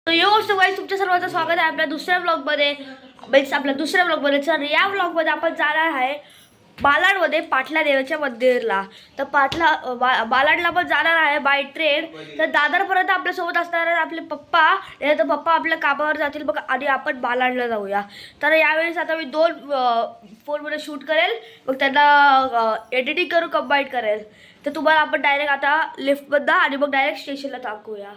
Guys तुमच्या सर्वांचं स्वागत आहे आपल्या दुसऱ्या ब्लॉगमध्ये. तर या ब्लॉगमध्ये आपण जाणार आहे बालाडमध्ये पाटला देवाच्या मंदिरला. तर बालाडला पण जाणार आहे बाय ट्रेन. तर दादरपर्यंत आपल्यासोबत असणार आहे आपले पप्पा. तर पप्पा आपल्या कामावर जातील बघा आणि आपण बालाडला जाऊया. तर यावेळेस आता मी 2 फोनमध्ये शूट करेल, मग त्यांना एडिटिंग करून कंबाईन करेल. तर तुम्हाला आपण डायरेक्ट आता लिफ्टमधनं आणि मग डायरेक्ट स्टेशनला टाकूया.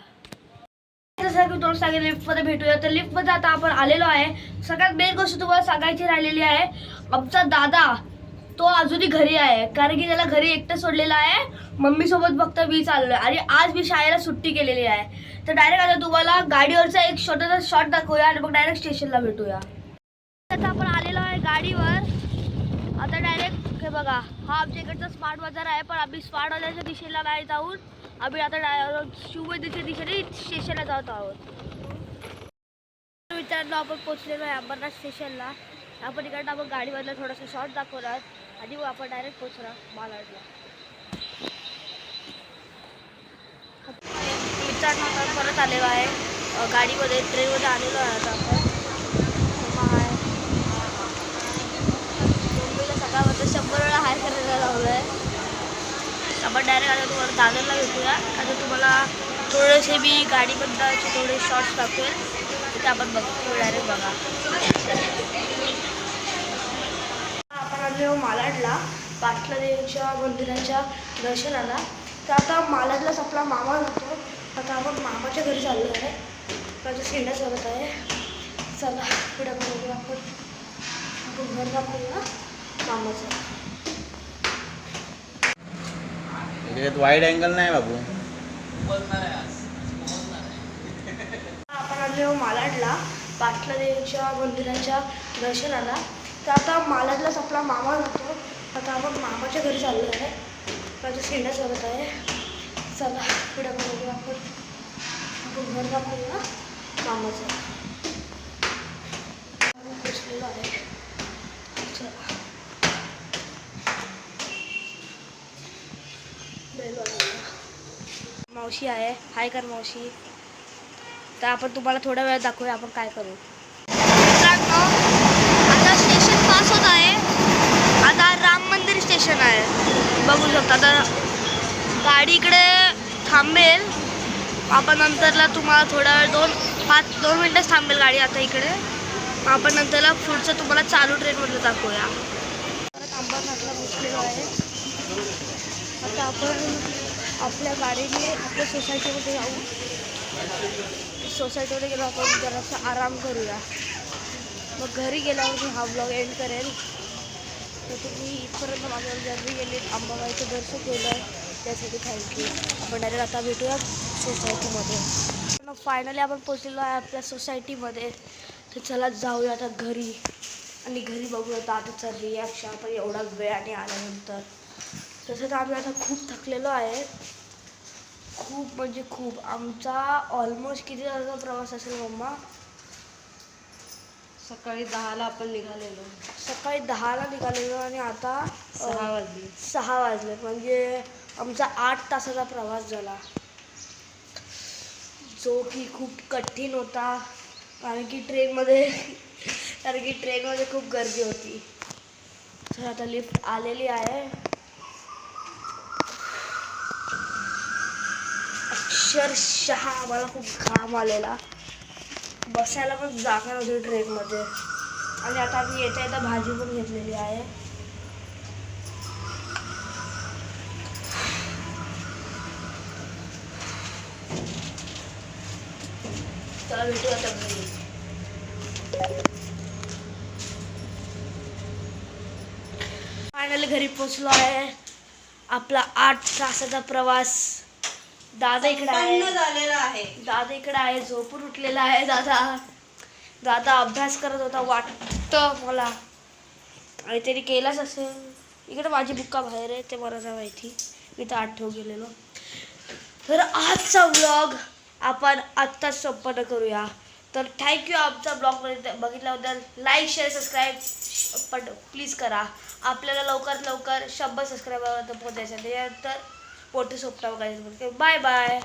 जसं की तुम्हाला सांगितलं लिफ्टमध्ये भेटूया. तर लिफ्टमध्ये आता आपण आलेलो आहे. सगळ्यात मेन गोष्ट तुम्हाला सांगायची राहिलेली आहे, आमचा दादा तो अजूनही घरी आहे, कारण की त्याला घरी एकटं सोडलेलं आहे. मम्मी सोबत फक्त मी चाललोय आणि आज मी शाळेला सुट्टी केलेली आहे. तर डायरेक्ट आता तुम्हाला गाडीवरचा एक छोटासा शॉट दाखवूया आणि मग डायरेक्ट स्टेशनला भेटूया. आता आपण आलेलो आहे गाडीवर. आता डायरेक्ट हे बघा, हा आमच्या इकडचा स्मार्ट बाजार आहे, पण आम्ही स्मार्ट बाजारच्या दिशेला नाही जाऊन आम्ही आता शिवमंदिरच्या दिशेने स्टेशनला जात आहोत. मित्रांनो, आपण पोहोचलेलो आहे अंबरनाथ स्टेशनला. आपण इकडनं आपण गाडीमधला थोडासा शॉर्ट दाखवणार आणि मग आपण डायरेक्ट पोहोचणार बालाडला. मित्रांनो, आपण परत आलेलो आहे गाडीमध्ये, ट्रेनमध्ये आलेलो आहे. आता आपण मुंबईला सकाळमध्ये 100 वेळा हाय करायला लावलं आहे. आपण डायरेक्ट आता तुम्हाला दादरला भेटूया. आता तुम्हाला थोडेसे मी गाडीबद्दलचे थोडे शॉर्ट्स दाखवेल, तिथे आपण बघतो. डायरेक्ट बघा, आपण आलो मालाडला पाटला देवीच्या मंदिराच्या दर्शनाला. तर आता मालाडलाच आपला मामा जातो. आता आपण मामाच्या घरी चाललो आहे. माझं शेंडा चालत आहे. चला पुढे बघूया आपण घर दाखवूया मामाचं. वाईड अँगल नाही बाबू. आपण आलो मालाडला पाटला देवीच्या मंदिराच्या दर्शनाला. तर आता मालाडलाच आपला मामा जातो. आता आपण मामाच्या घरी चाललो आहे. माझं शेंडा चालत आहे. चला पुढे बघूया आपण घर दाखवूया मामाचं. पोचलेलो आहे. चला मावशी आहे, हाय कर मावशी. तर आपण तुम्हाला थोडा वेळ दाखवूया आपण काय करू. मित्रांनो, आता स्टेशन पास होत आहे. आता राम मंदिर स्टेशन आहे, बघू शकता. तर गाडी इकडे थांबेल. आपण नंतरला तुम्हाला थोडा वेळ 2 मिनटच थांबेल गाडी आता इकडे. आपण नंतरला पुढचं तुम्हाला चालू ट्रेनमधलं दाखवूया. परत अंबरनाथला पोचलेलो आहे. आता आपण आपल्या गाडीने आपल्या सोसायटीमध्ये जाऊ. सोसायटीमध्ये गेलो आपण जरासा आराम करूया. मग घरी गेल्यावर मी हा ब्लॉग एंड करेल. तर तुम्ही इथपर्यंत माझ्यावर जर्नी गेली, अंबाबाईचं दर्शन केलं आहे, त्यासाठी थँक्यू. आपण डायरेक्ट आता भेटूया सोसायटीमध्ये. फायनली आपण पोचलेलो आहे आपल्या सोसायटीमध्ये. तर चला जाऊया आता घरी आणि घरी बघूया दादाचा रिॲक्शन आपण एवढा वेळाने आल्यानंतर. तसं तर आम्ही आता खूप थकलेलो आहे, खूप म्हणजे खूप. आमचा ऑलमोस्ट किती तासाचा प्रवास असेल मम्मा? सकाळी 10ला आपण निघालेलो. सकाळी 10ला निघालेलो आणि आता 6 वाजले. 6 वाजले. म्हणजे आमचा 8 तासाचा प्रवास झाला, जो की खूप कठीण होता. कारण की ट्रेनमध्ये खूप गर्दी होती. तर आता लिफ्ट आलेली आहे. अक्षरशः आम्हाला खूप घाम आलेला, बसायला पण जागा नव्हती ट्रेनमध्ये. आणि आता आम्ही येता भाजी पण घेतलेली आहे. चला भेटूया आता घरी. फायनली घरी पोचलो आहे. आपला 8 तासाचा प्रवास. दादा इकडे आहे. दादा इकडे आहे, झोपून उठलेला आहे. दादा अभ्यास करत होता वाटतं मला, आणि त्याने केलाच असेल. इकडे माझी बुक्का बाहेर आहे, ते मला नाही माहिती, मी तर आठवून गेलेलो. तर आजचा व्लॉग आपण आत्ताच संपन्न करूया. तर थँक्यू आमचा ब्लॉग बघितल्याबद्दल. लाईक, शेअर, सबस्क्राईब पण प्लीज करा. आपल्याला लवकरात लवकर 100 सबस्क्रायबरवर पोहोचायचं. त्याच्यानंतर मोठे स्वप्न बघायचं. Bye bye.